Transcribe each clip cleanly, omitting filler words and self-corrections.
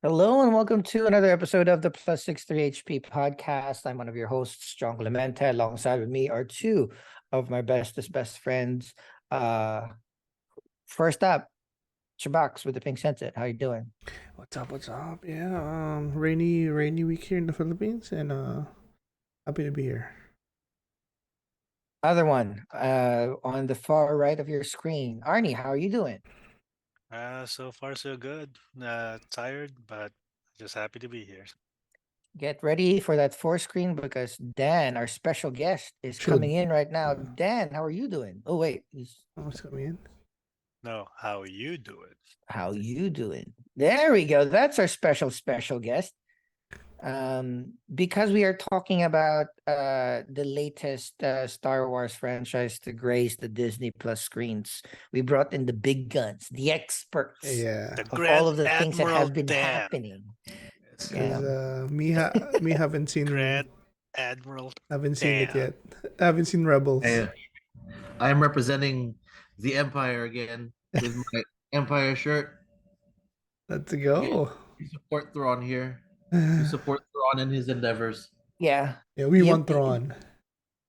Hello and welcome to another episode of the Plus 63 HP podcast. I'm one of your hosts, John Clemente. Alongside with me are two of my bestest best friends. Uh, first up, CHUBAX with the pink sunset. How you doing? What's up? What's up? Yeah, rainy week here in the Philippines, and happy to be here. Other one, on the far right of your screen, Arnie. How are you doing? So far so good. Tired, but just happy to be here. Get ready for that four screen because Dan, our special guest, is coming Should. in right now. Dan, how are you doing? Oh wait, What's coming in? No, how you do it? how you doing? There we go. That's our special guest. Because we are talking about the latest Star Wars franchise to grace the Disney Plus screens, we brought in the big guns, the experts Yeah, The of all Grand of the things that Admiral have been Dan. happening. Yes, Yeah. because me Grand Admiral haven't seen it Dan. yet. I haven't seen Rebels. Hey, I am representing the Empire again with my Empire shirt. Let's We, go. we support Thrawn here. We support Thrawn in his endeavors. Yeah. Yeah, we You- want Thrawn.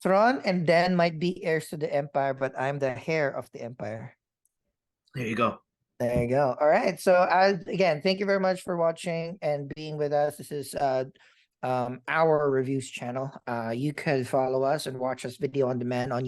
Thrawn and Dan might be heirs to the Empire, but I'm the heir of the Empire. There you go. There you go. All right. So again, thank you very much for watching and being with us. This is our reviews channel. You can follow us and watch us video on demand on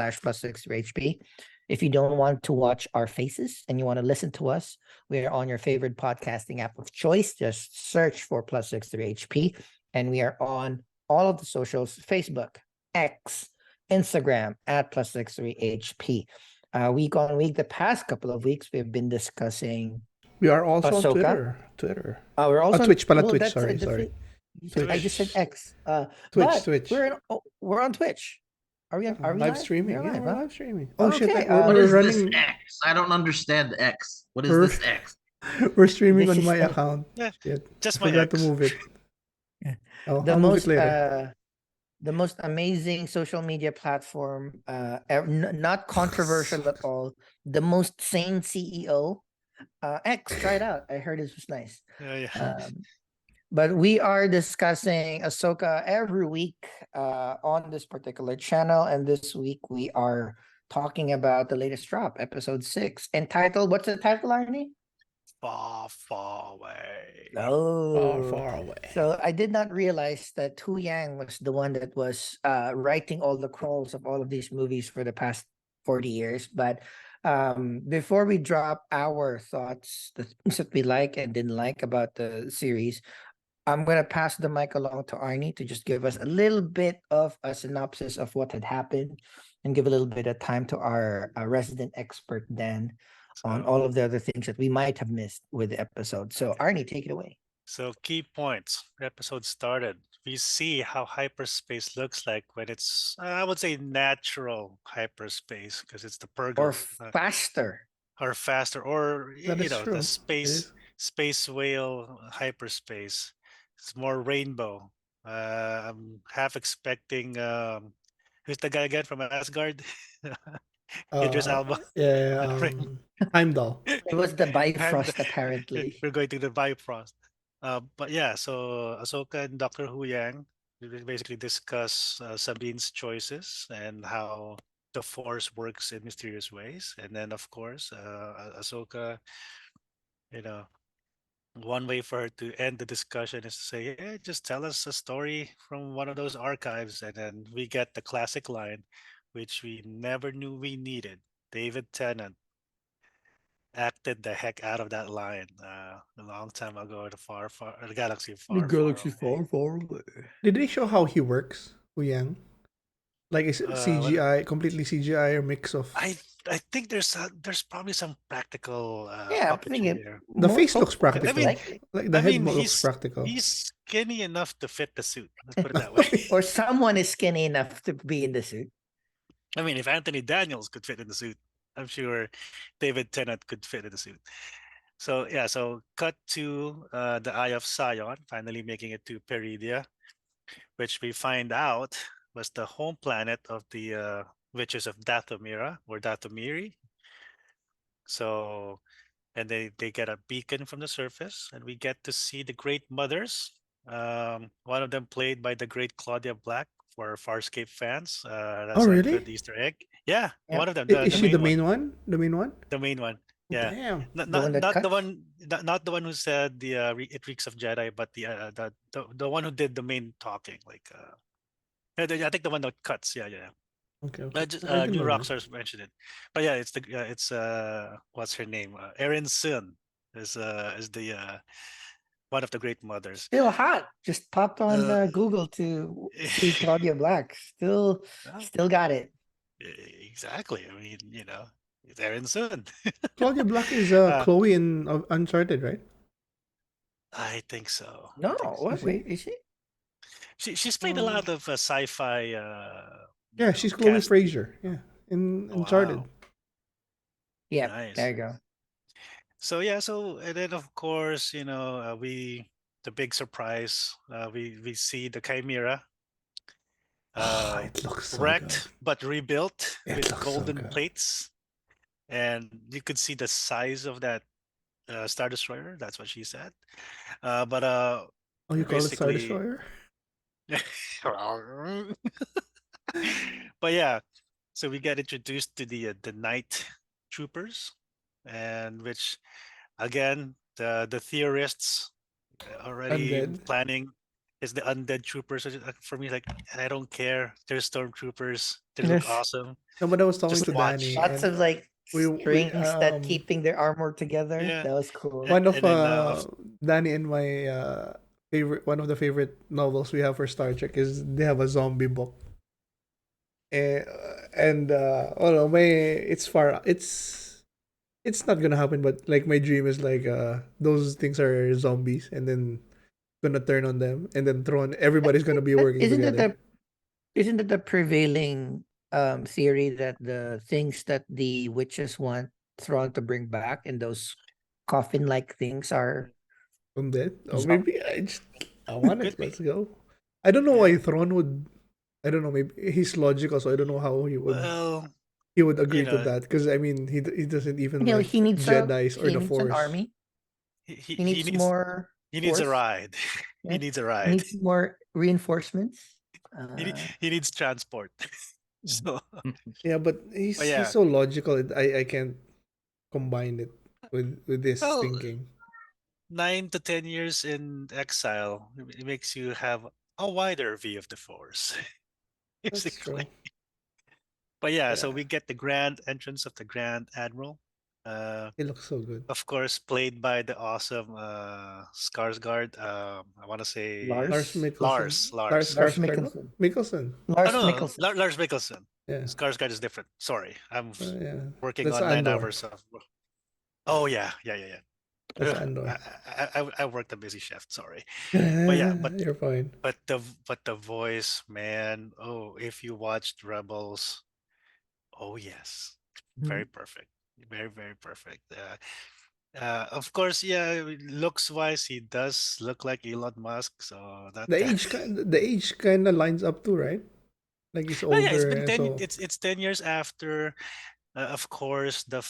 youtube.com/plus63hp. If you don't want to watch our faces and you want to listen to us, we are on your favorite podcasting app of choice. Just search for plus63hp. And we are on all of the socials, Facebook, X, Instagram at plus63hp. Week on week, the past couple of weeks, we've been discussing. We are also on Ahsoka. Twitter. We're also on- Twitch, pala well, Twitch. that's a Sorry. different- I just said X. Twitch. We're on Twitch. Are we live live? streaming? We're Yeah, live, we're huh? live streaming. Oh shit! Okay, We're, What we're is running. this X? I don't understand the X. What is We're- this X? We're streaming This on is my the- account. Yeah, Shit. just I my forgot to ex. move it. Yeah. I'll the move most it later. the most amazing social media platform, not controversial at all. The most sane CEO. X, try it out. I heard it was nice. Yeah. But we are discussing Ahsoka every week on this particular channel, and this week we are talking about the latest drop, episode 6, entitled. What's the title, Arnie? Far away. Oh, Far away. so I did not realize that Tu Yang was the one that was writing all the crawls of all of these movies for the past 40 years. But before we drop our thoughts, the things that we like and didn't like about the series, I'm going to pass the mic along to Arnie to just give us a little bit of a synopsis of what had happened and give a little bit of time to our resident expert, Dan, on So- all of the other things that we might have missed with the episode. So, Arnie, take it away. So key points. The episode started. We see how hyperspace looks like when it's, I would say, natural hyperspace because it's the purge Or faster. or faster, or That is the true. space whale hyperspace. It's more rainbow. I'm half expecting who's the guy again from Asgard? Idris Elba. Yeah. Heimdall. It was the Bifrost, apparently. We're going to the Bifrost. But yeah, so Ahsoka and Doctor Hu Yang basically discuss Sabine's choices and how the Force works in mysterious ways. And then, of course, Ahsoka, one way for her to end the discussion is to say, "Yeah, just tell us a story from one of those archives," and then we get the classic line, which we never knew we needed. David Tennant acted the heck out of that line a long time ago in the galaxy far, far away. Did they show how he works, Hu Yang? Like is it what- CGI, completely CGI, or mix of? I think there's probably some practical Yeah, I'm puppetry thinking there. The face looks practical. Likely. Like the I head mean, looks practical. He's skinny enough to fit the suit. Let's put it that way. Or someone is skinny enough to be in the suit. I mean, if Anthony Daniels could fit in the suit, I'm sure David Tennant could fit in the suit. So yeah, so cut to the Eye of Sion, finally making it to Peridia, which we find out was the home planet of the witches of Dathomira or Dathomiri. So and they get a beacon from the surface, and we get to see the Great Mothers. One of them played by the great Claudia Black for Farscape fans. Oh, That's a good really? Easter egg. Yeah, Yep. one of them, Is the she the main one, main one? The main one? the main one. Yeah, Damn. not The not one that not the cuts? one, not the one who said it reeks of Jedi, but the one who did the main talking. Like I think the one that cuts. Yeah, yeah. Okay, okay. Just, I didn't new know that. Rockstars mentioned it, but yeah, it's what's her name? Erin Sun is the one of the Great Mothers. Still hot. Just popped on Uh, Google to see Claudia Black. Still, well, still got it. exactly. I mean, it's Erin Sun. Claudia Black is uh, Chloe in Uncharted, right? I think so. I No, think so. what? Is she? Wait, is she? She's played a lot of sci-fi. Yeah, she's Chloe Cast. Fraser. Yeah, in Oh, Uncharted. wow, Yep, nice. there you go. So yeah, and then of course, the big surprise, we see the Chimera, Oh, uh, it looks so good. wrecked but rebuilt It with looks so golden good. plates, and you could see the size of that Star Destroyer. That's what she said. But Oh, you call it Star basically, Destroyer? but yeah, so we get introduced to the night troopers, and which again the theorists already Undead. planning is the undead troopers. For me, like, I don't care. They're stormtroopers. They look There's awesome. No, but I was talking Just to watch. Danny, lots and of like we strings that keeping their armor together. Yeah, That was cool. one of and then Danny and my favorite, one of the favorite novels we have for Star Trek is they have a zombie book. And oh no, my it's not gonna happen, but like my dream is like those things are zombies and then gonna turn on them and then everybody's gonna be But working together. isn't it the prevailing theory that the things that the witches want Thrawn to bring back and those coffin like things are Undead. Or maybe zombie? I want it. could be. Let's go. I don't know why Yeah. Thrawn would. I don't know. Maybe he's logical, so I don't know how Well, he would you agree to know, that. Because I mean, he doesn't even You know, like Jedi's or he the needs an Force. army. he, he, He he needs needs more he needs a force. ride. He Yeah. needs a He ride. needs more reinforcements. He needs transport. Mhm. So, Yeah, but but he's yeah. so logical. I can't combine it with this Well, thinking. 9 to 10 years in exile, it makes you have a wider view of the Force, That's basically. true. But yeah, so Yeah, we get the grand entrance of the Grand Admiral. it looks so good. Of course, played by the awesome Skarsgård. I want to say Lars Lars Mikkelsen. Lars. Lars Lars. Lars Skarsgård. No? Mikkelsen. Mikkelsen. Oh Lars no, no, Mikkelsen. Lars Mikkelsen. Yeah. Skarsgård is different. Sorry, I'm Yeah. working That's on 9 Andor. hours of. Oh yeah, yeah, yeah, That's yeah. Andor. I worked a busy shift. Sorry, but yeah, You're fine. but the voice, man. Oh, if you watched Rebels, oh yes, very Mhm. perfect, very very perfect. Of course, yeah. Looks wise, he does look like Elon Musk. So that The guy. age kind of lines up too, right? Like he's Oh yeah, it's older, been and 10. so It's 10 years after. Of course, the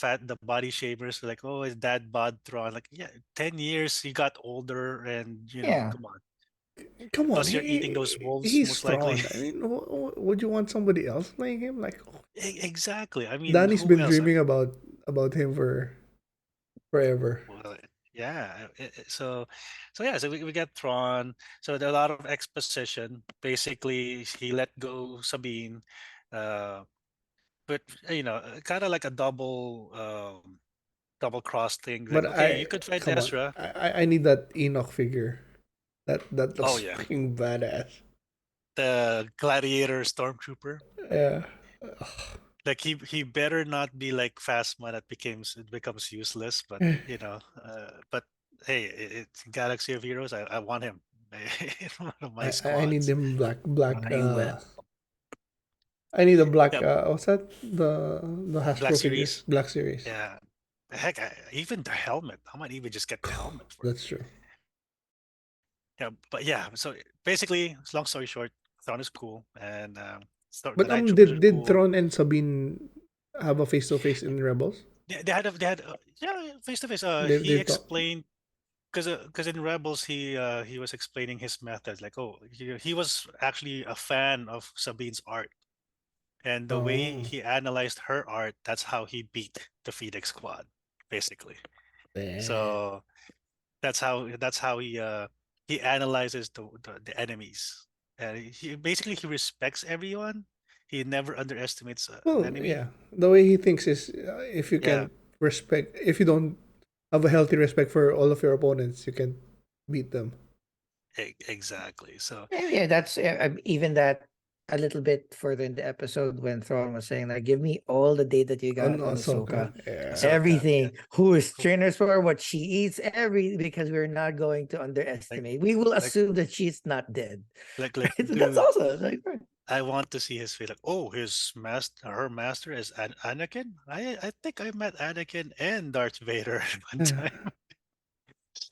body shamers were like, oh, is that bod Thrawn? Like, yeah, 10 years. He got older, and Yeah. come on. come on, Plus, you're eating those wolves he's most likely. Thrawn. I mean, would you want somebody else playing him? Like Exactly. I mean, Danny's who been else? dreaming about him for forever. Well, yeah. So yeah. So we get Thrawn. So there are a lot of exposition. Basically, he let go Sabine, uh, but kind of like a double cross thing. Like, But okay, you could fight come on, Ezra. I need that Enoch figure. That Oh looks yeah, fucking badass. the gladiator stormtrooper. Yeah. Like he better not be like Phasma that becomes useless. But but hey, it's Galaxy of Heroes. I want him in one of my I need squads. them black. You will. I need a black. Yeah, What's that? The Black Hasbro figures. Series. Black series. Yeah, heck, even the helmet. I might even just get the helmet for it. That's true. Yeah, but yeah. So basically, long story short, Thrawn is cool, and the But night troopers are did cool. Tron and Sabine have a face to face in Rebels? yeah, face to face. He They talk. explained because in Rebels he was explaining his methods. Like, oh, he was actually a fan of Sabine's art, and the way Oh, he analyzed her art, that's how he beat the Phoenix Squad, basically. damn. So that's how he analyzes the enemies, and he basically he respects everyone. He never underestimates an Well, enemy. yeah. The way he thinks is, if you Yeah, can respect, if you don't have a healthy respect for all of your opponents, you can beat them. exactly. So Yeah, that's even that a little bit further in the episode when Thrawn was saying like, "Give me all the data that you On got on Ahsoka, Ahsoka, yeah. Ahsoka, yeah, everything, who his Who- trainers were, what she eats, every because we're not going to like underestimate. We will like assume that she's not dead, like right? So that's dude, awesome. Like, right. I want to see his face. Like, oh, his master, her master is Anakin. I think I met Anakin and Darth Vader at one time.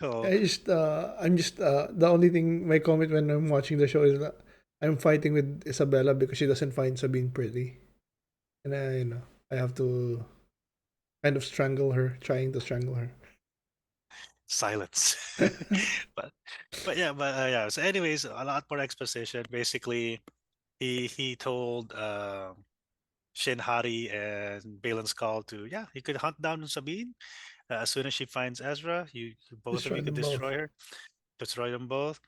So I'm just the only thing my comment when I'm watching the show is that I'm fighting with Isabella because she doesn't find Sabine pretty, and I have to kind of strangle her, trying to strangle her. silence. but yeah. So anyways, a lot more exposition. Basically, he told Shin Hati and Balin Skull to he could hunt down Sabine. As soon as she finds Ezra, both of Destroy you could them both. destroy her, destroy them both,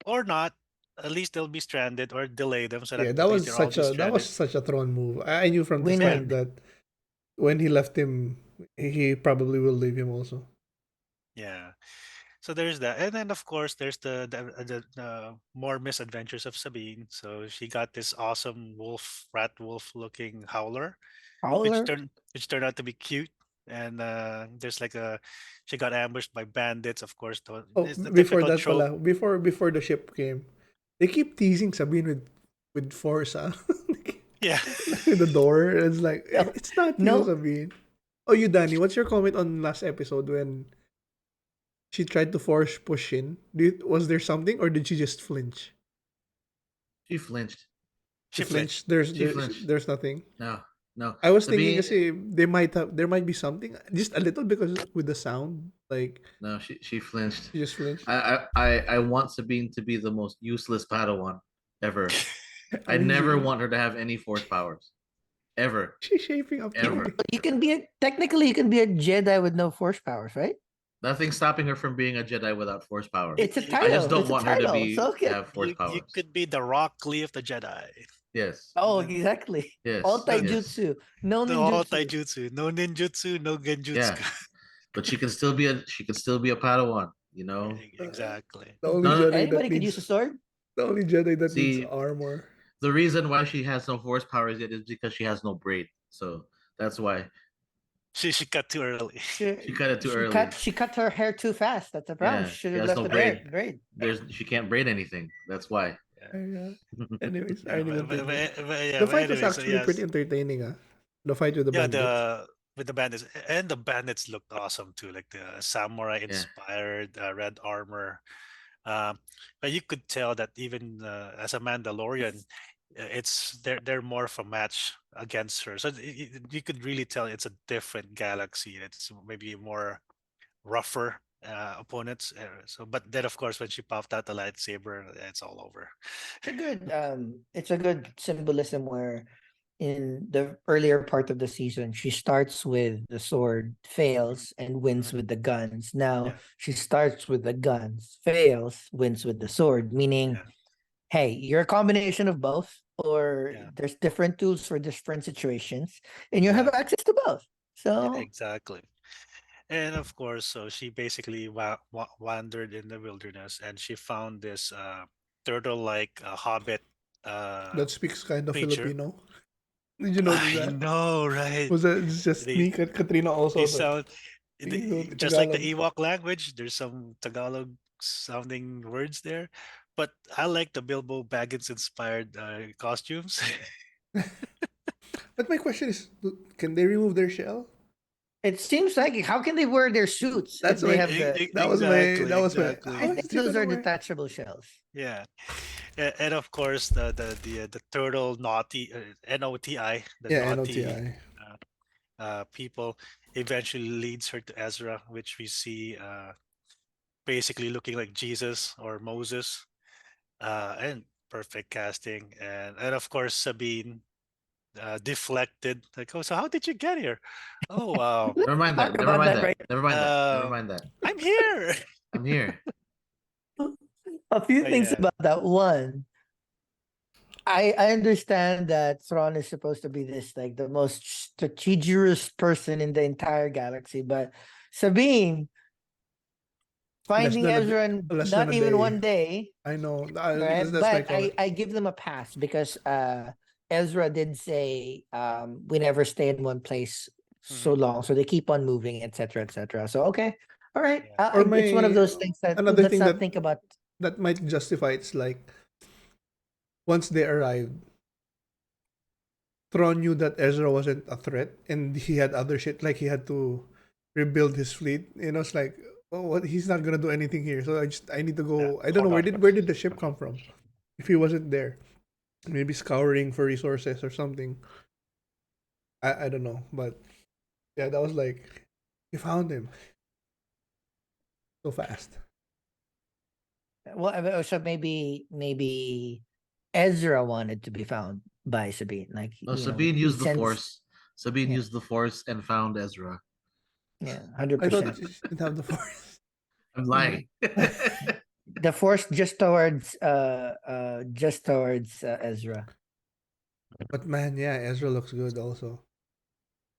or not. At least they'll be stranded or delay them so that Yeah, at least they'll all be that was stranded. such a Thrawn move. I knew from the start Win-win. that when he left him, he probably will leave him also. Yeah. So there's that, and then of course there's the more misadventures of Sabine. So she got this awesome rat wolf looking howler, Howler. which turned out to be cute. And there's like she got ambushed by bandits. Of course, Oh, it's the before typical that trope. pala, before the ship came, they keep teasing Sabine with force, ah. Yeah. With the door. It's like No, it's not you, no, Sabine. Oh, you, Danny. What's your comment on last episode when she tried to force push in? Was there something, or did she just flinch? She flinched. She She flinched. flinched. She flinched. There's nothing. No, no. I was thinking, Sabine, kasi there might be something, just a little because with the sound, like no, she flinched. she just flinched. I want Sabine to be the most useless Padawan ever. I never Amazing. want her to have any force powers. Ever. She's shaping up to Ever. be. you can be technically you can be a Jedi with no force powers, right? Nothing's stopping her from being a Jedi without force powers. It's a You I could just title. don't It's a want her to title. be So to okay. have force you powers. could be the Rock Lee of the Jedi. Yes. Oh, The, exactly. All Yes. Yes. taijutsu, no the all ninjutsu. taijutsu, no ninjutsu, no Yeah. genjutsu. But she can still be a Padawan, you know? Exactly. The only No, no, Jedi that Anybody could use a needs sword. the only Jedi that needs see, armor. the reason why she has no force powers yet is because she has no braid. So that's why She cut too early. she She cut it too she early. cut her hair too fast. That's the problem. Yeah, She should she have has left no the braid. braid. She can't braid anything. That's why. Yeah. Anyways, I Yeah, didn't even think. yeah, The but fight was anyway, so actually pretty yes, entertaining. Ah, the fight with the yeah, bandits. the with the bandits and the bandits looked awesome too, like the samurai Yeah. inspired red armor. Um, but you could tell that even as a Mandalorian, it's they're more of a match against her. So you could really tell it's a different galaxy. It's maybe more rougher opponents. But then of course when she popped out the lightsaber, it's all over. It's a good symbolism where in the earlier part of the season she starts with the sword, fails, and wins Mhm. with the guns. Now Yeah, she starts with the guns, fails, wins with the sword, meaning yeah, hey, you're a combination of both, or yeah, there's different tools for different situations, and you have exactly. access to both. Yeah, So exactly. And of course, so she basically wandered in the wilderness and she found this turtle-like hobbit uh, That speaks kind of creature. Filipino. Did you notice I that? know, right? Was that it's just They me, Katrina they also the sound just like the Tagalog. Ewok language. There's some Tagalog sounding words there, but I like the Bilbo Baggins inspired costumes. But my question is, can they remove their shell? it seems like how can they wear their suits if That's they my have the? Exactly, that was my. I How exactly. is think he those gonna are wear? detachable shells. Yeah. And of course the turtle naughty Noti, the Yeah, naughty NOTI. uh, people eventually leads her to Ezra, which we see basically looking like Jesus or Moses, and perfect casting, and of course Sabine deflected like, oh, so how did you get here? Oh, Let's Never mind talk that. Never about mind that that. right. Never mind that. Never uh, mind that. I'm here. I'm here. A few But things yeah, about that. One, I understand that Thrawn is supposed to be this like the most strategist person in the entire galaxy, but Sabine Less finding than a d- Ezra in less than not a even day. one day, I know. right? That's my But comment. I give them a pass because Ezra did say we never stay in one place so mhm, long, so they keep on moving, etc., etc. So okay, all right, yeah, Or it's one of my those things that another let's thing not think about. that might justify it's like once they arrived, Thrawn knew that Ezra wasn't a threat, and he had other shit. Like he had to rebuild his fleet. You know, it's like, oh, what? He's not gonna do anything here. So I need to yeah. go. I don't know Hold on. where did the ship come from? If he wasn't there, maybe scouring for resources or something. I don't know, but yeah, that was like, you found him so fast. Well, so maybe Ezra wanted to be found by Sabine, like No, Sabine he used the sends, Force. Sabine yeah, used the Force and found Ezra. yeah, hundred I thought percent. she didn't have the force. I'm lying. The force just towards Ezra. But man, yeah, Ezra looks good also.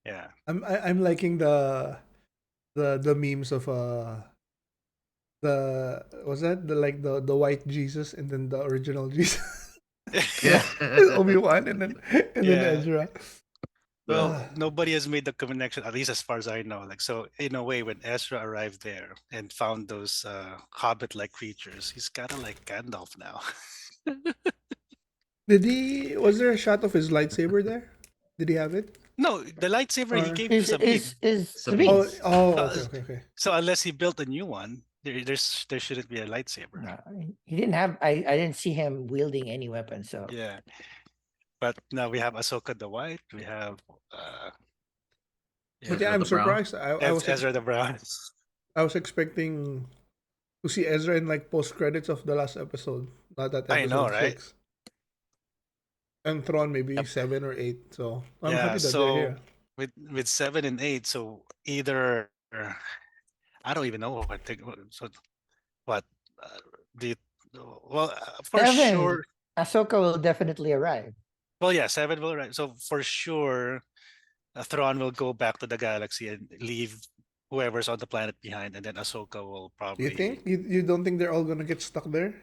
Yeah. I'm liking the memes of the was that the like the white Jesus and then the original Jesus. Yeah. Obi-Wan and then Yeah. Ezra. Well, Ah, nobody has made the connection, at least as far as I know. Like, so in a way, when Ezra arrived there and found those hobbit-like creatures, he's kind of like Gandalf now. did he was there a shot of his lightsaber there? Did he have it? No, the lightsaber he Or gave to Sabine. Is Sabine. Sabine? okay, Uh, okay, okay. so unless he built a new one, there shouldn't be a lightsaber. No, he didn't have. I didn't see him wielding any weapon. So Yeah, but now we have Ahsoka the White. We have But yeah, yeah, Ezra I'm the Brown. surprised. I was Ezra the Brown. I was expecting to see Ezra in like post credits of the last episode, not that I know, episode right? 6. And Thrawn maybe Yep. 7 or 8. So I'm Yeah. happy that they're So here. with 7 and 8, so either I don't even know what. So what? Uh, the well, for 7, sure. Ahsoka will definitely arrive. Well, yeah, 7 will right. So for sure, Thrawn will go back to the galaxy and leave whoever's on the planet behind, and then Ahsoka will You probably. think you don't think they're all gonna get stuck there?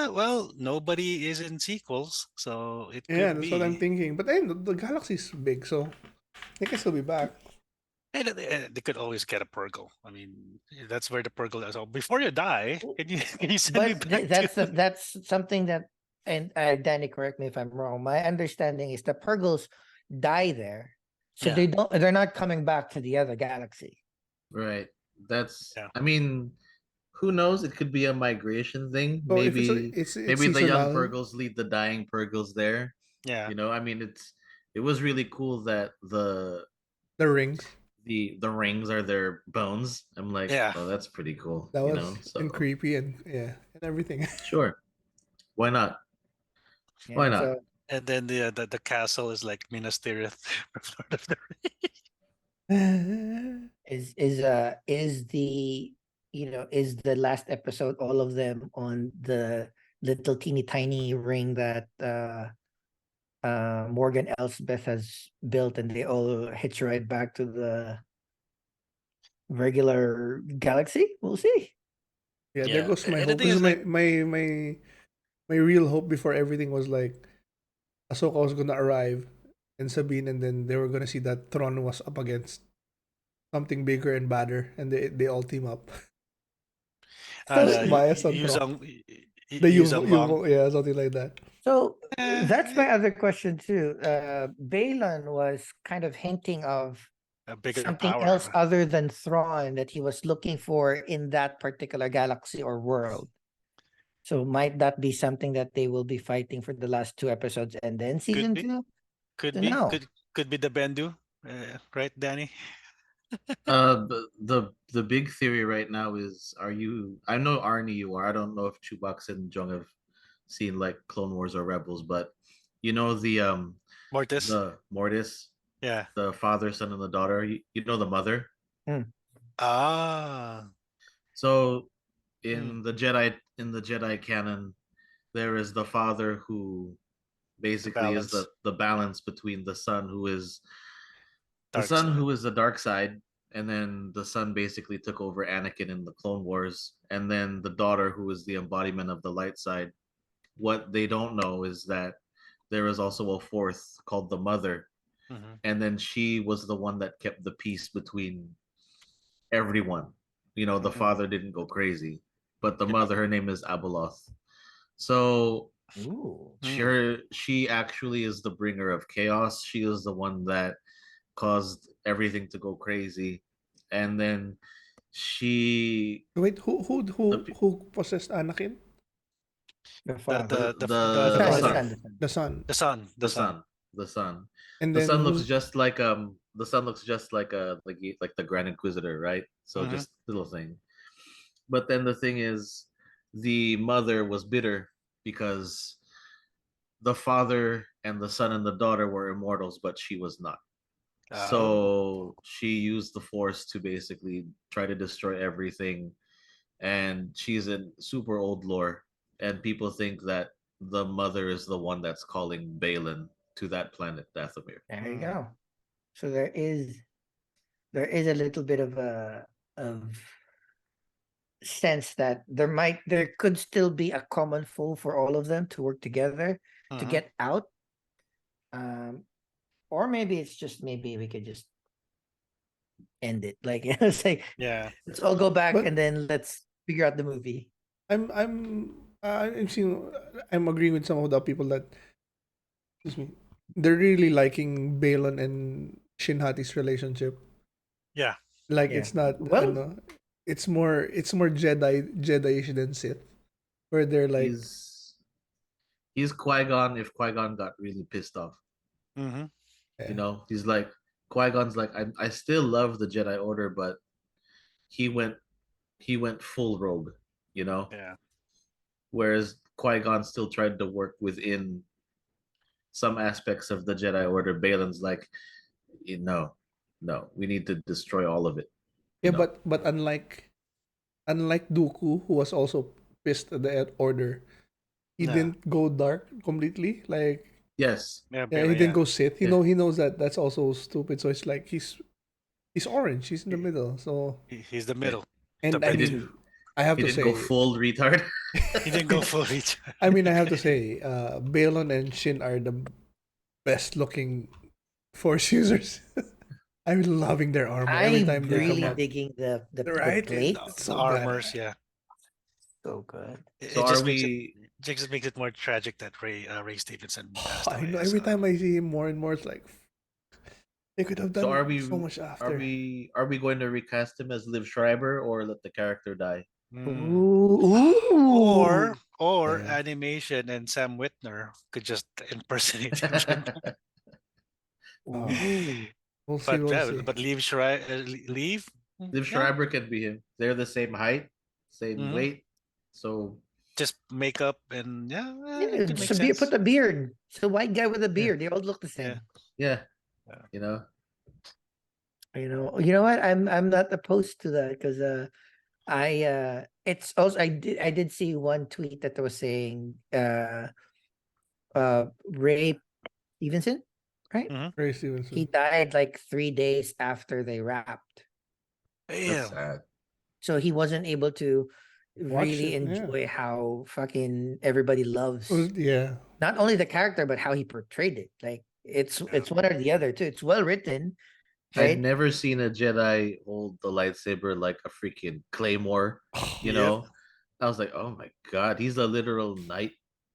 Well, nobody is in sequels, so it Yeah, could that's what I'm be. thinking. But then the galaxy's big, so they can still be back. And they could always get a Purgle. I mean, that's where the Purgle is. So before you die, can you can you send me But back to? that's something that, and Danny, correct me if I'm wrong. My understanding is the Purgles die there, so Yeah, they're not coming back to the other galaxy. Right. That's. yeah. I mean, who knows? It could be a migration thing. So if it's Maybe the young seasonal, Purgles lead the dying Purgles there. Yeah. I mean, it was really cool that the rings. the rings are their bones. I'm like, Yeah. oh, that's pretty cool. That was and So creepy and yeah and everything. sure, why not? Why Yeah. not? So And then the castle is like Minas Tirith from Lord of the is the is the last episode all of them on the little teeny tiny ring that Morgan Elsbeth has built, and they all hitch right back to the regular galaxy. We'll see. Yeah, there Yeah. goes my And the hope. thing Because is like, my real hope before everything was like Ahsoka was gonna arrive and Sabine, and then they were gonna see that Thrawn was up against something bigger and badder, and they all team up. So So biased on Thrawn. The Yuzong Long, yeah, something like that. that's eh, my other question too. Balon was kind of hinting of a bigger something else power. other than Thrawn that he was looking for in that particular galaxy or world. So might that be something that they will be fighting for the last 2 episodes and then Could season be. 2? Could to be. know. Could be the Bendu. Right, Danny? The big theory right now is, are you? I know Arnie, you are. I don't know if Chubaks and Jung have seen like Clone Wars or Rebels, but you know Mortis. the Mortis, Yeah. the father, son, and the daughter. You know the mother. Ah. So Hmm. in the Jedi canon, there is the father who The basically is balance. the balance between the son who is Dark side. the dark side, and then the son basically took over Anakin in the Clone Wars, and then the daughter who is the embodiment of the light side. What they don't know is that there is also a fourth called the mother, Hmm. and then she was the one that kept the peace between everyone. You know, the Hmm. father didn't go crazy, but the Yeah. mother, her name is Abeloth. So Ooh. Mm. she actually is the bringer of chaos. She is the one that caused everything to go crazy, and then she Wait, the who possessed Anakin? The The father. the the The the the son, the mother. son, son, the son. The son. The son. The the son. son, the son, And the then son looks who's just like the son looks just like like the Grand Inquisitor, right? So Hmm. just little thing. But then the thing is, the mother was bitter because the father and the son and the daughter were immortals, but she was not. Oh. So she used the force to basically try to destroy everything. And she's in super old lore. And people think that the mother is the one that's calling Balin to that planet, Dathomir. There you Mm. go. So there is a little bit of a of sense that there could still be a common foe for all of them to work together to Hmm. get out. Um, or maybe it's just maybe we could just end it. Like it's like Yeah. let's all go back but and then let's figure out the movie. I'm seeing I'm agreeing with some of the people that, excuse me, they're really liking Balon and Shinhati's relationship. Yeah. Like Yeah. it's not Well, ano, it's more Jedi-ish than Sith, where they're like, He's he's Qui-Gon if Qui-Gon got really pissed off. Hmm. You yeah, know, he's like Qui-Gon's like, I still love the Jedi Order, but he went he went full rogue, you know? Yeah. Whereas Qui-Gon still tried to work within some aspects of the Jedi Order. Balin's like, no, no, we need to destroy all of it. You yeah, know, but unlike Dooku, who was also pissed at the Order, he Yeah. didn't go dark completely. Like, yes, Yeah. yeah, he Barely. didn't Yeah. go Sith. yeah. He knows that that's also stupid. So it's like he's orange. He's in the He, middle. So, he's the yeah. middle. The and I He bridge. didn't mean, I have he to didn't go say, full retard. He didn't go full reach. I mean, I have to say, Balon and Shin are the best looking Force users. I'm loving their armor every I'm time they come really up. digging the Right? plate. It's The so armors. badass. Yeah. So good. So It are just makes it. we It just makes it more tragic that Ray Stevenson passed I know away. every So time I see him more and more, it's like they could have so done so much after. are we going to recast him as Liv Schreiber or let the character die? mm. Ooh. Or Yeah. animation and Sam Whitner could just impersonate him. Oh, Ooh. we'll see. But We'll yeah, see. but leave. Liv Yeah. Schreiber can be him. They're the same height, same Hmm. weight. So Just makeup and yeah, it Yeah, could just make a beard. sense. Put the beard. It's a white guy with a yeah, beard. They all look the Yeah. same. yeah, Yeah. you know. You know what? I'm not opposed to that because I it's also I did see one tweet that was saying Ray Stevenson, right? Hmm. Ray He Stevenson. died like 3 days after they wrapped. That's Damn. sad. So he wasn't able to Watch really it. Yeah. enjoy how fucking everybody loves Yeah. not only the character but how he portrayed it. Like Yeah. it's one or the other too. It's well written, I'd right? never seen a Jedi hold the lightsaber like a freaking claymore. You Yep. know, I was like, oh my god, he's a literal knight.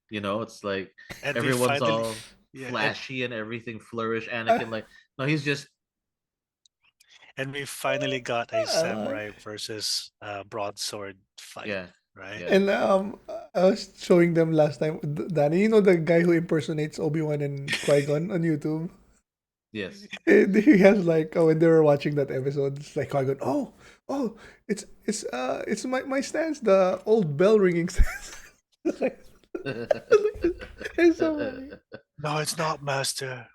You know, it's like And we everyone's finally, all yeah, flashy and everything flourish. Uh, Anakin, like, no, he's just and we finally got a uh, samurai versus broadsword fight, yeah, right? yeah. and I was showing them last time. Danny, you know the guy who impersonates Obi-Wan and Qui-Gon on YouTube? Yes. And he has like, when they were watching that episode, it's like Qui-Gon, oh, it's my stance, the old bell ringing stance. It's so funny. No, it's not, Master.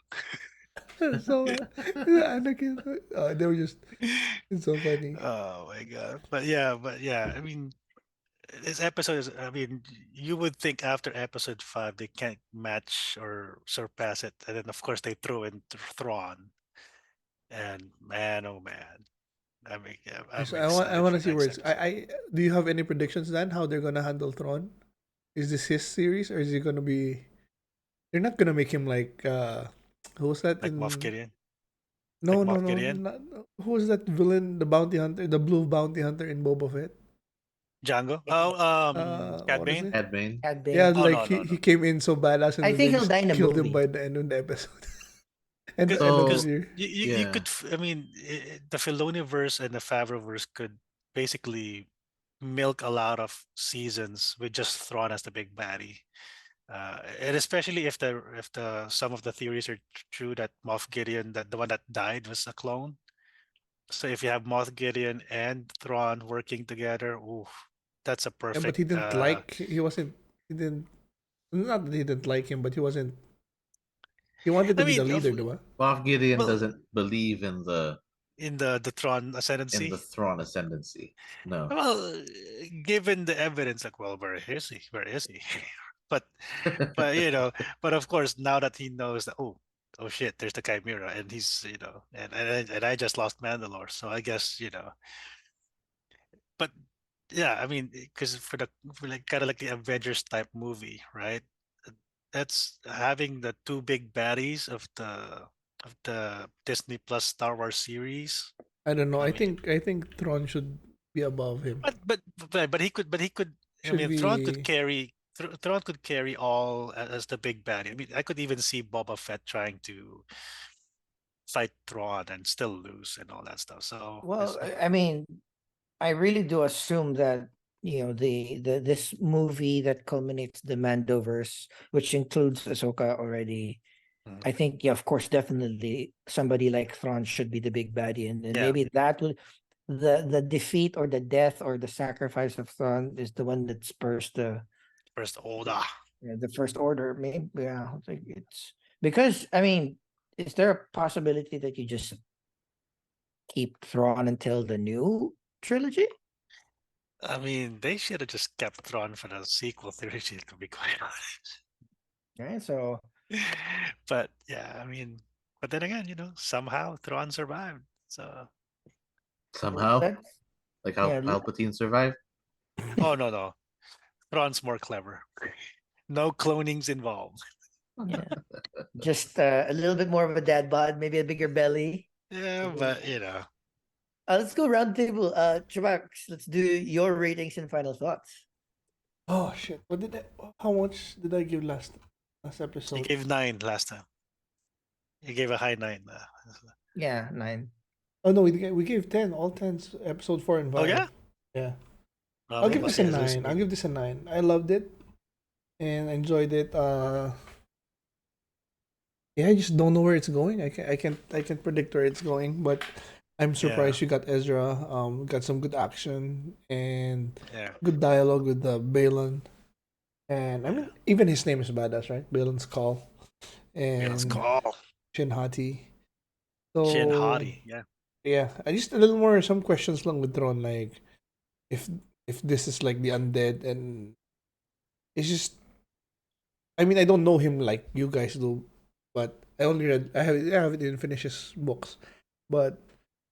So Anakin, they were just, it's so funny. Oh my god. But yeah, I mean, this episode is, I mean, you would think after episode 5 they can't match or surpass it. And then of course they throw in Thrawn. And man, oh man. Yeah, I'm So I excited want to for see where next it's. episode. Do you have any predictions then how they're gonna handle Thrawn? Is this his series or is he gonna be? They're not gonna make him like who was that Like Moff in? Gideon. Like No, no, Moff no, Gideon. not, who was that villain? The bounty hunter, the blue bounty hunter in Boba Fett. Django. Oh, Cad What is Bane. it? Cad Bane. Had Yeah, been. Oh like no, no, he no. came in so badass and I then they think he'll just die in the killed him movie. by the end of the episode. And the end of Because this So year. you yeah, could I mean the Filoniverse and the Favreverse could basically milk a lot of seasons with just Thrawn as the big baddie. And especially if the some of the theories are true that Moff Gideon, that the one that died, was a clone. So if you have Moff Gideon and Thrawn working together, ooh, that's a Yeah, but perfect. he didn't like. He wasn't. He didn't. Not that he didn't like him, but he wasn't. He wanted I to be the mean, leader, diba? Moff Gideon well, doesn't believe in the Thrawn in the ascendancy. Thrawn ascendancy. No. Well, given the evidence, like, well, where is he? Where is he? but but but of course, now that he knows that, oh shit, there's the Chimera, and he's and I just lost Mandalore, so I guess but yeah, I mean, because for like kind of like the Avengers type movie, right? That's having the two big baddies of the Disney Plus Star Wars series. I don't know. I mean, I think Thrawn should be above him. but he could. I Should mean, be. Thrawn could carry all as the big baddie. I mean, I could even see Boba Fett trying to fight Thrawn and still lose and all that stuff. So Well, I mean, I really do assume that the this movie that culminates the Mandoverse, which includes Ahsoka already. mm, I think, yeah, of course, definitely somebody like Thrawn should be the big baddie, and yeah, maybe that would the defeat or the death or the sacrifice of Thrawn is the one that spurs first Oda. the first order. Maybe, yeah, I think it's because I mean, is there a possibility that you just keep Thrawn until the new trilogy? I mean, they should have just kept Thrawn for the sequel trilogy, to be quite honest. Right, so But yeah, I mean, but then again, somehow Thrawn survived. So, Somehow, let's like how yeah, Palpatine survived. oh no, Thrawn's more clever. No clonings involved. yeah, just a little bit more of a dad bod, maybe a bigger belly. Yeah, but Let's go round table. CHUBAX, let's do your ratings and final thoughts. Oh shit! What did I? How much did I give last you episode? gave 9 last time. You gave a high 9. Yeah, 9. Oh no, we gave 10. All 10s. Episode 4 and 5. Oh yeah? Yeah. Oh, I'll we give must this a be hallucinating. 9. I'll give this a 9. I loved it and enjoyed it. Yeah, I just don't know where it's going. I can't predict where it's going, but I'm surprised you got Ezra. Got some good action and Yeah. good dialogue with the Balin. And I Yeah. mean, even his name is badass, right? Balin's Call Let's and call Shin Hati. So Shin Hati. Yeah. yeah, I just a little more some questions long with Tron, like if this is like the undead, and it's just, I mean, I don't know him like you guys do, but I haven't even finished his books, but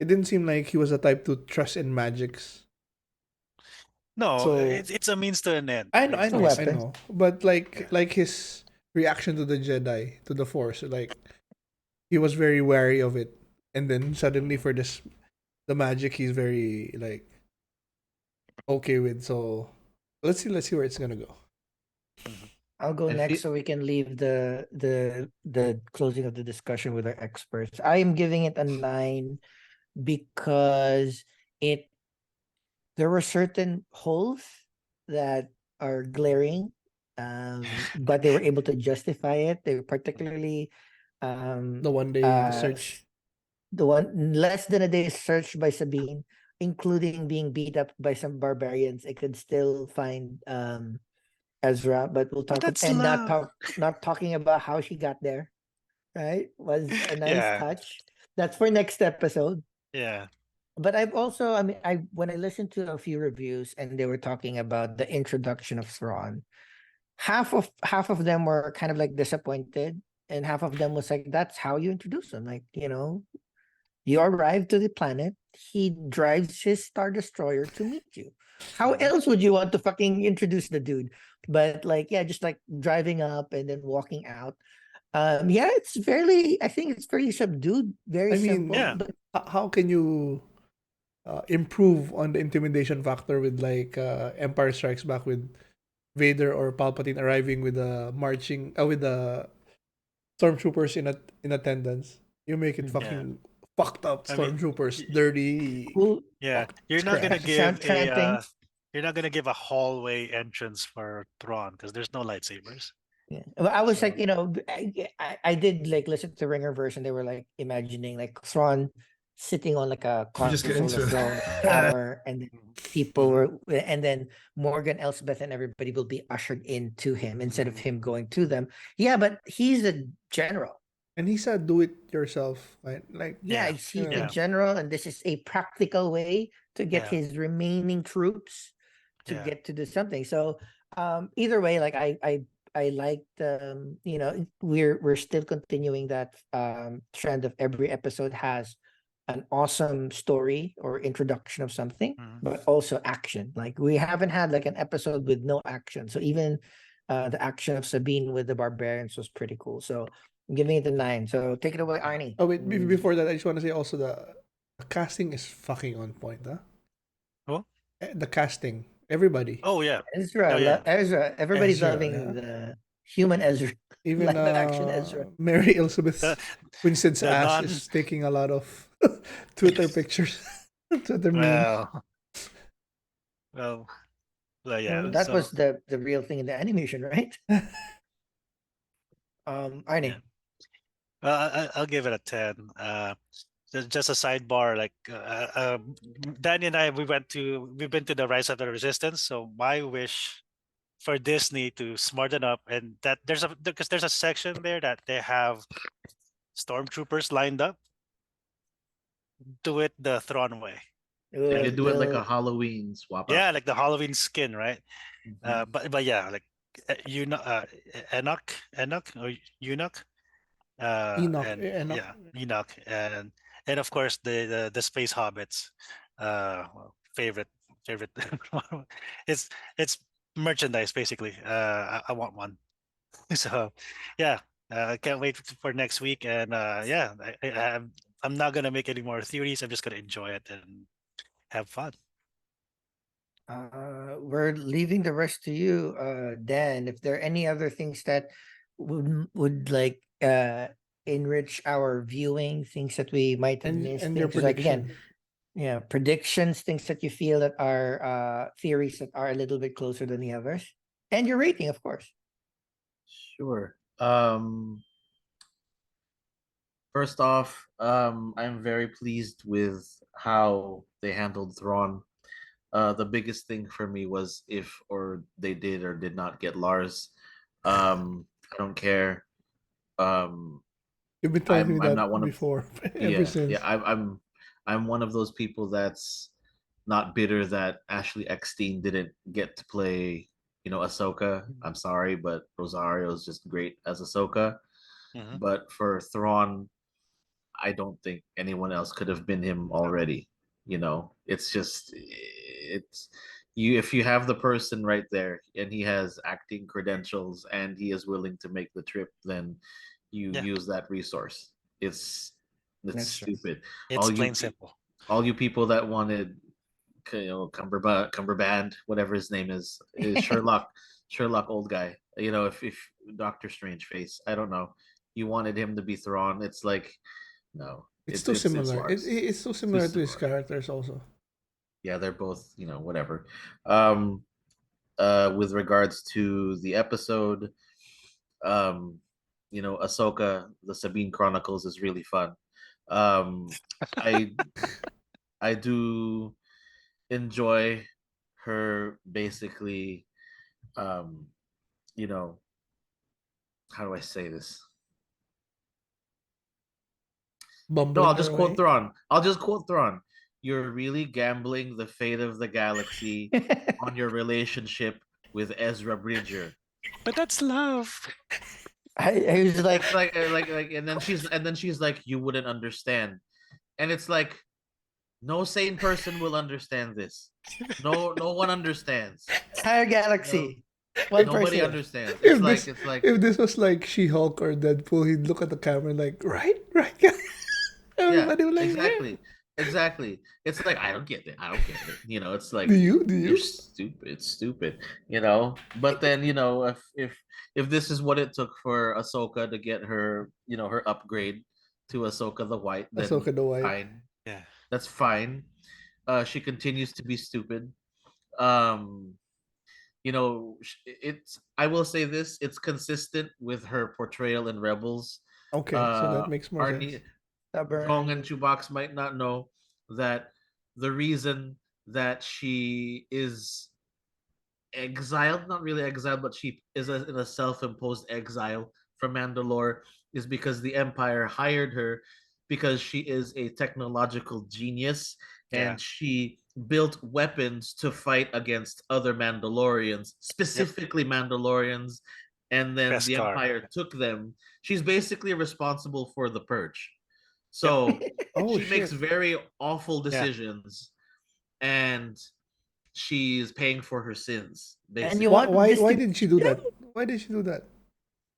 it didn't seem like he was the type to trust in magics. No, So it's a means to an end. I know, I Weapon. know, but like Yeah. like his reaction to the Jedi, to the Force, like he was very wary of it, and then suddenly for the magic, he's very like okay with. So let's see where it's gonna go. I'll go I next feel so we can leave the closing of the discussion with our experts. I am giving it a 9 because there were certain holes that are glaring, but they were able to justify it. They were particularly The one day search. the one less than a day search by Sabine, including being beat up by some barbarians. I could still find Ezra, but we'll But talk that's and love. not talking about how she got there, right? Was a nice Yeah, touch. That's for next episode. yeah. But I've also, I mean, I when I listened to a few reviews and they were talking about the introduction of Thrawn, half of them were kind of like disappointed, and half of them was like, "That's how you introduce him." Like, you arrive to the planet, he drives his Star Destroyer to meet you. How Mhm. else would you want to fucking introduce the dude? But like, yeah, just like driving up and then walking out. Yeah, it's fairly. I think it's very subdued, very I simple. Yeah. mean, But how can you improve on the intimidation factor with like Empire Strikes Back with Vader or Palpatine arriving with the marching with the stormtroopers in attendance? You make it Yeah. fucking fucked up I mean, stormtroopers, y- dirty cool. yeah. fucked You're not gonna trash. give a Chanting. you're not gonna give a hallway entrance for Thrawn because there's no lightsabers. Yeah. Well, I was like, So I did like listen to the Ringer version. They were like imagining like Thrawn sitting on like a We just get console into of it. throne tower, and then people Mhm. were, and then Morgan Elsbeth and everybody will be ushered into him instead of him going to them. Yeah, but he's a general. And he said, "Do it yourself." Right? Like, Yeah, Yeah, he's the yeah, general, and this is a practical way to get yeah, his remaining troops to yeah. get to do something. So either way, like I liked we're still continuing that trend of every episode has an awesome story or introduction of something, Mhm. but also action. Like we haven't had like an episode with no action. So even the action of Sabine with the barbarians was pretty cool. So I'm giving it a 9. So take it away, Arnie. oh wait, before that, I just want to say also the casting is fucking on point, huh? Oh, The casting, everybody, oh yeah, Ezra, oh yeah. Ezra. Everybody's Ezra, loving yeah. the human Ezra, Even live action Ezra. Mary The Elizabeth Winstead's the ass non is taking a lot of Twitter pictures, Twitter memes. well well well yeah. Well, that So was the real thing in the animation, right? yeah. Arnie. I'll give it a 10. Just a sidebar, like Danny and I, we've been to the Rise of the Resistance. So my wish for Disney to smarten up, and that because there's a section there that they have stormtroopers lined up. Do it the Thrawn way. They could do it like a The Halloween swap out. Yeah, like the Halloween skin, right? Mhm. But yeah, like Enoch or Eunuch, Enoch, and Enoch. yeah, Enoch, and of course the space hobbits, favorite favorite. It's merchandise basically. I want one. So yeah, I can't wait for next week, and yeah, I'm not gonna make any more theories. I'm just gonna enjoy it and have fun. we're leaving the rest to you, Dan. If there are any other things that would like enrich our viewing, things that we might have missed, And your things like again, prediction. yeah, predictions, things that you feel that are theories that are a little bit closer than the others, and your rating, of course. Sure. First off, I'm very pleased with how they handled Thrawn. The biggest thing for me was if or they did or did not get Lars. I don't care. Um, You've been telling me I'm that not one of before, ever yeah since. yeah I'm one of those people that's not bitter that Ashley Eckstein didn't get to play Ahsoka. I'm sorry, but Rosario is just great as Ahsoka. Mhm. But for Thrawn, I don't think anyone else could have been him already. It's just it's you if you have the person right there and he has acting credentials and he is willing to make the trip, then you Yeah, use that resource. It's it's That's true. stupid. it's All you plain simple. all you people that wanted Cumberband, whatever his name is Sherlock old guy. If Doctor Strange face, I don't know. You wanted him to be Thrawn. It's like no, It's it's too it's it's similar. Lars. It's so It's too similar to his similar. characters also. Yeah, they're both whatever. Um, with regards to the episode. Um, Ahsoka, the Sabine Chronicles is really fun. Um, I I do enjoy her basically. Um, you know, how do I say this? No, I'll Bumbling her just quote way. Thrawn. I'll just quote Thrawn. You're really gambling the fate of the galaxy on your relationship with Ezra Bridger. But that's love. I was like, It's like, and then she's like, you wouldn't understand, and it's like, no sane person will understand this. No one understands. entire No, galaxy. One nobody person. understands. If this if this was like She-Hulk or Deadpool, he'd look at the camera like, right, right. Yeah, Everybody would like, yeah. exactly. It's like, I don't get it. I don't get it. It's like, Do you? Do you're you? stupid. But then, if this is what it took for Ahsoka to get her, her upgrade to Ahsoka the White, then Ahsoka the White. fine. Yeah. That's fine. She continues to be stupid. Um, it's, I will say this, it's consistent with her portrayal in Rebels. Okay, so that makes more sense. Arnie, Jong and Stubborn. CHUBAX might not know that the reason that she is exiled, not really exiled, but she is in a self-imposed exile from Mandalore, is because the Empire hired her because she is a technological genius Yeah. and she built weapons to fight against other Mandalorians, Yep. specifically Mandalorians, and then the Beskar. Empire took them. She's basically responsible for the purge. Yep. So Oh she makes shit! very awful Yeah. decisions, and she's paying for her sins, And you basically. Why want why this why to did she do that? Why did she do that?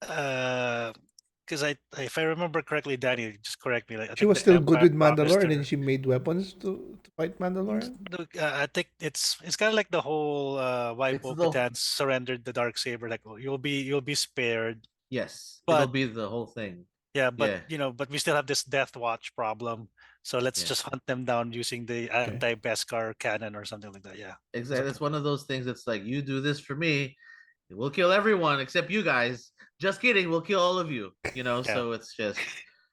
Because if I remember correctly, Danny, just correct me. Like, I She think was the still good Empire with promised Mandalore, and then her. she made weapons to fight Mandalorian. Look, I think it's kind of like the whole why It's the Bo-Katan surrendered the dark saber. Like, well, you'll be spared, Yes, it'll but be the whole thing. yeah, Yeah, but we still have this Death Watch problem. So let's yeah. just hunt them down using the Okay. anti-Beskar cannon or something like that. Yeah. Exactly. It's one of those things that's like, you do this for me, we'll kill everyone except you guys. Just kidding, we'll kill all of you. Yeah. So it's just,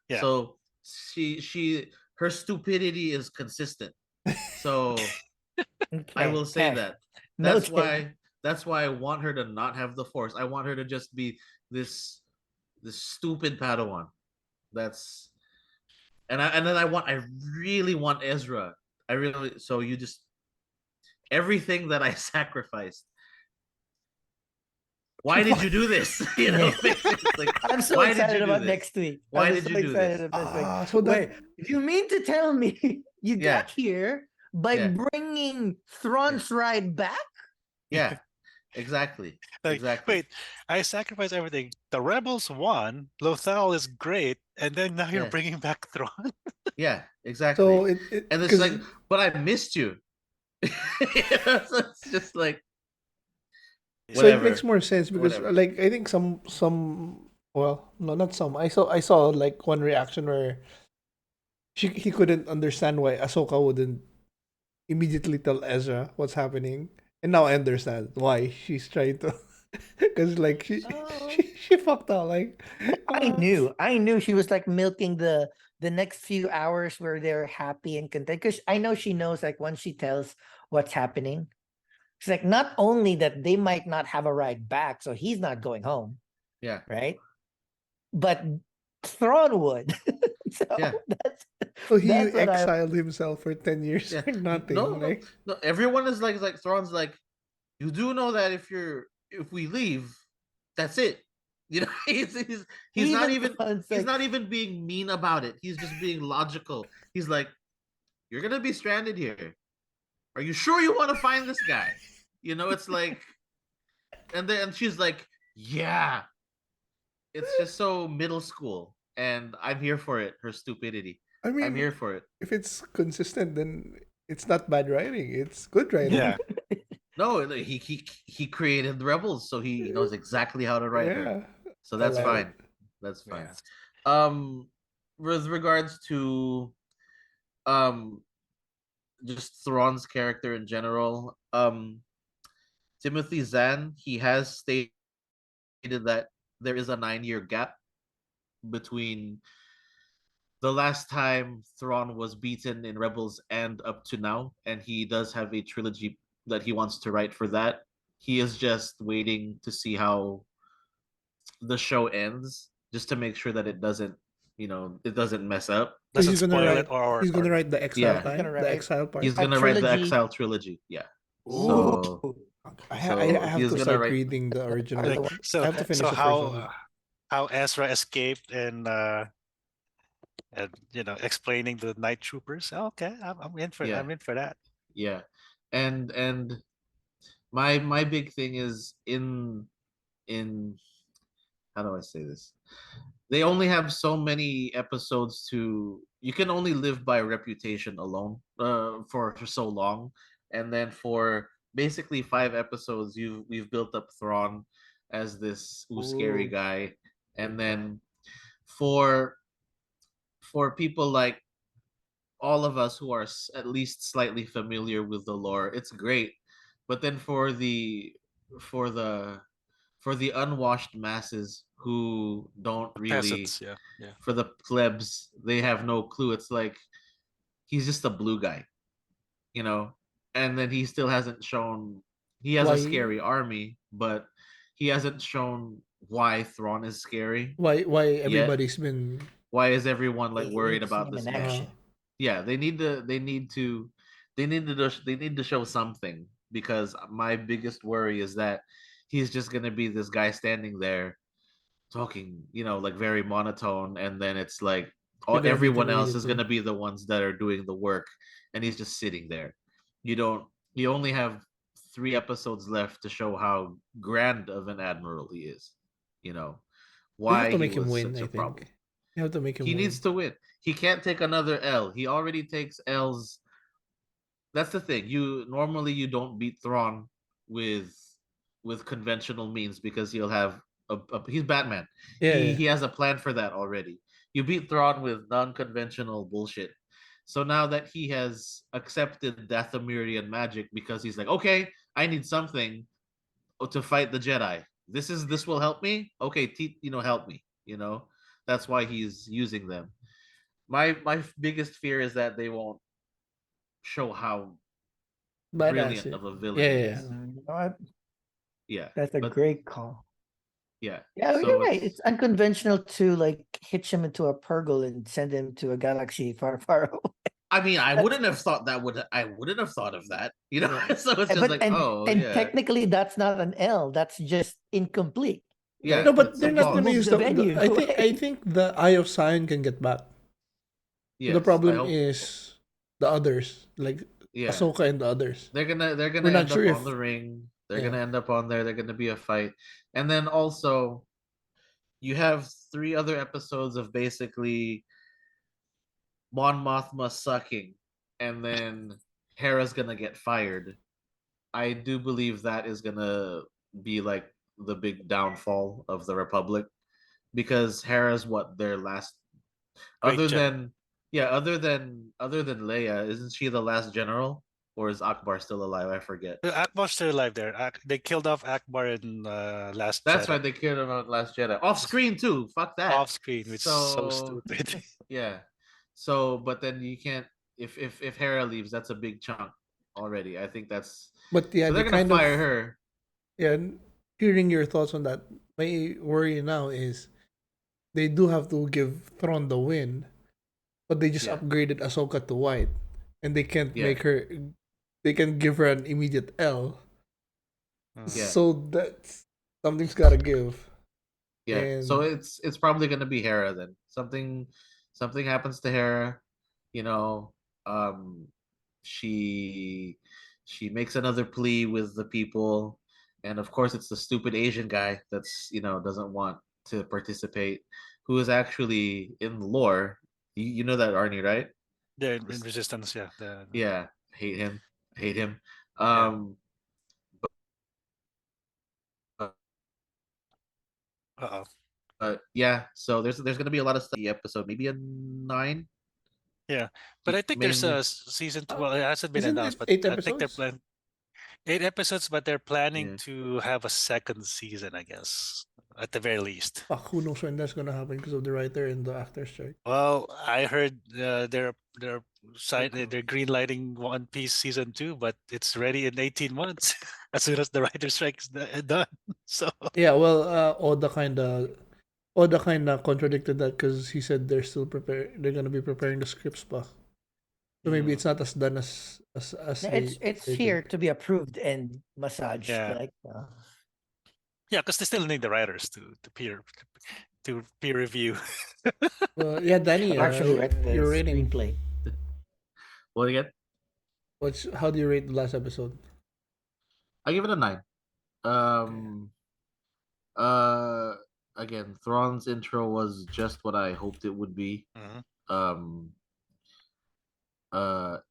Yeah. so her stupidity is consistent. So I will say Okay. that. That's Noted. why that's why I want her to not have the Force. I want her to just be this stupid Padawan. That's and then I really want Ezra. I really, so you just, everything that I sacrificed. Why did you do this? Yeah. Basically, I'm so why did excited you do about this? next week. Why I'm did so you do excited this? about this week. So Wait, that you mean to tell me you Yeah. got here by Yeah. bringing Thrawn's ride back? Yeah, exactly. Like, Exactly. wait, I sacrificed everything. The rebels won. Lothal is great, and then now you're Yeah. bringing back Thrawn. Yeah, exactly. so it And it's because like, but I missed you. So it's just like, so it whatever. makes more sense because Whatever. like I think some well no not some I saw like one reaction where he couldn't understand why Ahsoka wouldn't immediately tell Ezra what's happening, and now I understand why she's trying to because like Oh. she fucked up like I knew she was like milking the next few hours where they're happy and content because I know she knows like once she tells what's happening, it's like not only that they might not have a ride back, so he's not going home, Yeah. right? But Thrawn would. So Yeah. so he that's what I exiled himself for 10 years Yeah. for nothing No, like no. Everyone is like Thrawn's like, you do know that if we leave, that's it. He's not even even Thrawn's he's like, not even being mean about it. He's just being logical. He's like, you're gonna be stranded here. Are you sure you want to find this guy? It's like, and then she's like, yeah. It's just so middle school, and I'm here for it. Her stupidity. I I'm mean here for it. if it's consistent then it's not bad writing, it's good writing. Yeah. No, he created the rebels, so he knows exactly how to write her. Yeah, So I that's love fine. it. That's fine. Yeah. With regards to um just Thrawn's character in general, Timothy Zahn, he has stated that there is a 9-year gap between the last time Thrawn was beaten in Rebels and up to now, and he does have a trilogy that he wants to write for that. He is just waiting to see how the show ends, just to make sure that it doesn't, it doesn't mess up. So Doesn't he's gonna spoil it write. or He's gonna or write the exile Yeah. He's gonna time, the write exile part. He's a gonna write the trilogy. Exile trilogy. Yeah. Ooh. So I So have he's to gonna start write- reading the original. Like, like, I have to finish the first one. how Ezra escaped and explaining the night troopers. Okay, I'm in for Yeah. I'm in for that. yeah, and my big thing is in how do I say this? They only have so many episodes to. You can only live by reputation alone for so long, and then for basically 5 episodes, we've built up Thrawn as this scary Ooh. guy, and then for people like all of us who are at least slightly familiar with the lore, it's great. But then for the for the unwashed masses who don't really, Peasants, yeah. for the plebs, they have no clue. It's like he's just a blue guy, you know. And then he still hasn't shown. He has a Why? scary army, but he hasn't shown why Thrawn is scary Why yet. everybody's been Why is everyone like They worried need to see about him this in man? action. Yeah, they need to show something, because my biggest worry is that he's just gonna be this guy standing there talking, like very monotone, and then it's like everyone else is gonna be the ones that are doing the work, and he's just sitting there. You don't. You only have 3 episodes left to show how grand of an admiral he is. You know You have why to he make him was win. such I a problem. think you have to make him He win. needs to win. He can't take another L. He already takes L's. That's the thing. You don't beat Thrawn with conventional means, because he'll have he's Batman. Yeah. He has a plan for that already. You beat Thrawn with non-conventional bullshit. So now that he has accepted Dathomirian magic, because he's like, okay, I need something to fight the Jedi. This will help me. Okay, help me. That's why he's using them. My biggest fear is that they won't show how Badass. brilliant of a villain Yeah, he yeah. is. You know what? Yeah, That's a but great call. yeah, Yeah, so you're right. It's unconventional to like hitch him into a purgle and send him to a galaxy far, far away. I mean, I wouldn't have thought of that. Yeah. So it's just But like, and oh and yeah, technically that's not an L. That's just incomplete. yeah. right? No, but it's they're a not Just gonna pause. move use the the. venue I think. away. I think the Eye of Sion can get back. Yes, The I problem hope. is the others, like Yeah, Ahsoka and the others. they're gonna We're not end up sure on if. the ring. They're Yeah. gonna end up on there. They're gonna be a fight, and then also you have 3 other episodes of basically Mon Mothma sucking, and then Hera's gonna get fired. I do believe that is gonna be like the big downfall of the Republic, because Hera's what their last, Great other Jedi. than Leia, isn't she the last general, or is Akbar still alive? I forget. Akbar's still alive there. They killed off Akbar in Last That's Jedi right, they killed him on Last Jedi off screen too. Fuck that. off screen, which is so So stupid. yeah, so but then you can't, if Hera leaves, that's a big chunk already. I think that's, But yeah, so they they're gonna kind of. fire her. Yeah, hearing your thoughts on that, my worry now is they do have to give Thrawn the win, but they just Yeah. upgraded Ahsoka to white, and they can't Yeah. make her. They can give her an immediate L. Yeah. So that's something's gotta give. Yeah. So And it's probably gonna be Hera then. Something happens to Hera, you know, um she makes another plea with the people, and of course it's the stupid Asian guy that's, doesn't want to participate, who is actually in lore. You know that, Arnie, right? They're in Resistance, yeah. Yeah, hate him. Hate him. Yeah. But Uh-oh. yeah, so there's gonna be a lot of stuff in the episode, maybe a 9. Yeah, but I think there's Mainly. a season 2. Well, it hasn't been isn't announced, it but 8 I think they're episodes? planning. 8 episodes, but they're planning Yeah. to have a second season, I guess, at the very least. Fuck, who knows when that's gonna happen because of the writer and the actor strike. Well, I heard they're green lighting One Piece season 2, but it's ready in 18 months as soon as the writer strike is done. So Yeah, well, Oda kinda contradicted that because he said they're gonna be preparing the scripts pa. So maybe it's not as done as Yeah, they it's they here think. to be approved and massaged. yeah, Like, yeah, because they still need the writers to peer review. Well, yeah, Danny, actually write the your rating. screenplay. What again? How do you rate the last episode? I give it a 9. Um. Uh. Again, Thrawn's intro was just what I hoped it would be. Mhm. Um.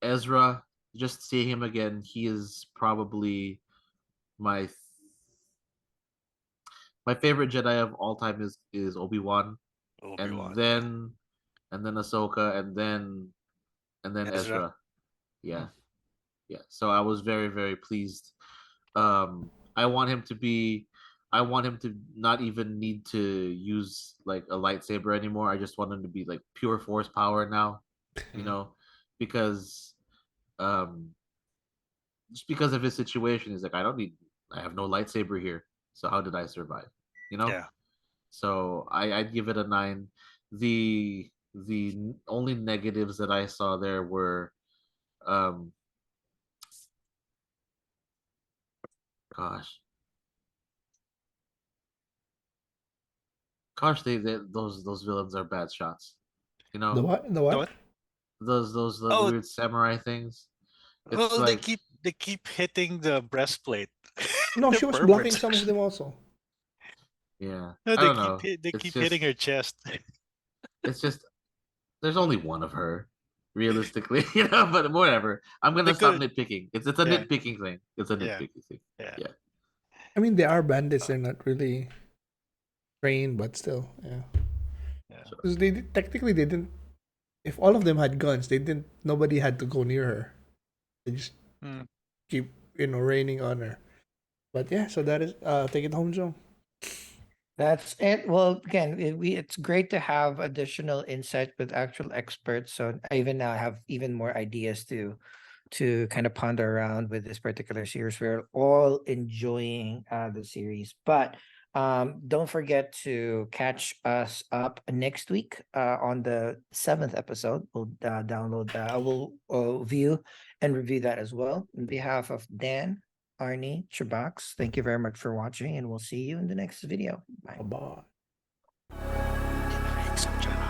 Ezra, just seeing him again, he is probably my my favorite Jedi of all time is Obi-Wan, and Obi-Wan, yeah. then Ahsoka, and then Ezra. Ezra. Yeah, yeah. So I was very very pleased. Um, I want him to be. I want him to not even need to use like a lightsaber anymore. I just want him to be like pure force power now. You Mhm. know, because um just because of his situation, he's like, I have no lightsaber here, so how did I survive? You know. Yeah. So I'd give it a 9. The only negatives that I saw there were, um, gosh, they those villains are bad shots. You The know, what? The The what? what? those Oh, weird samurai things. It's well, like, they keep hitting the breastplate. No, They're she was blocking perverts, some of actually. them also. yeah, No, I don't know. they It's keep hitting her just chest. it's just there's only one of her, realistically, you know. But whatever. I'm They gonna stop could, nitpicking. It's a yeah, nitpicking thing. It's a yeah, nitpicking thing. yeah. Yeah. I mean, they are bandits. They're not really trained, but still, yeah. Yeah. So, Because technically they didn't. If all of them had guns, they didn't. Nobody had to go near her. They just Mm. keep raining on her. But yeah, so that is take it home, Joe. That's it. Well, again, it's great to have additional insight with actual experts. So I even now have even more ideas to kind of ponder around with this particular series. We're all enjoying the series, but don't forget to catch us up next week on the 7th episode. We'll download that. I will view and review that as well. On behalf of Dan, Arnie, CHUBAX, thank you very much for watching, and we'll see you in the next video. Bye. Bye. Ladies and gentlemen.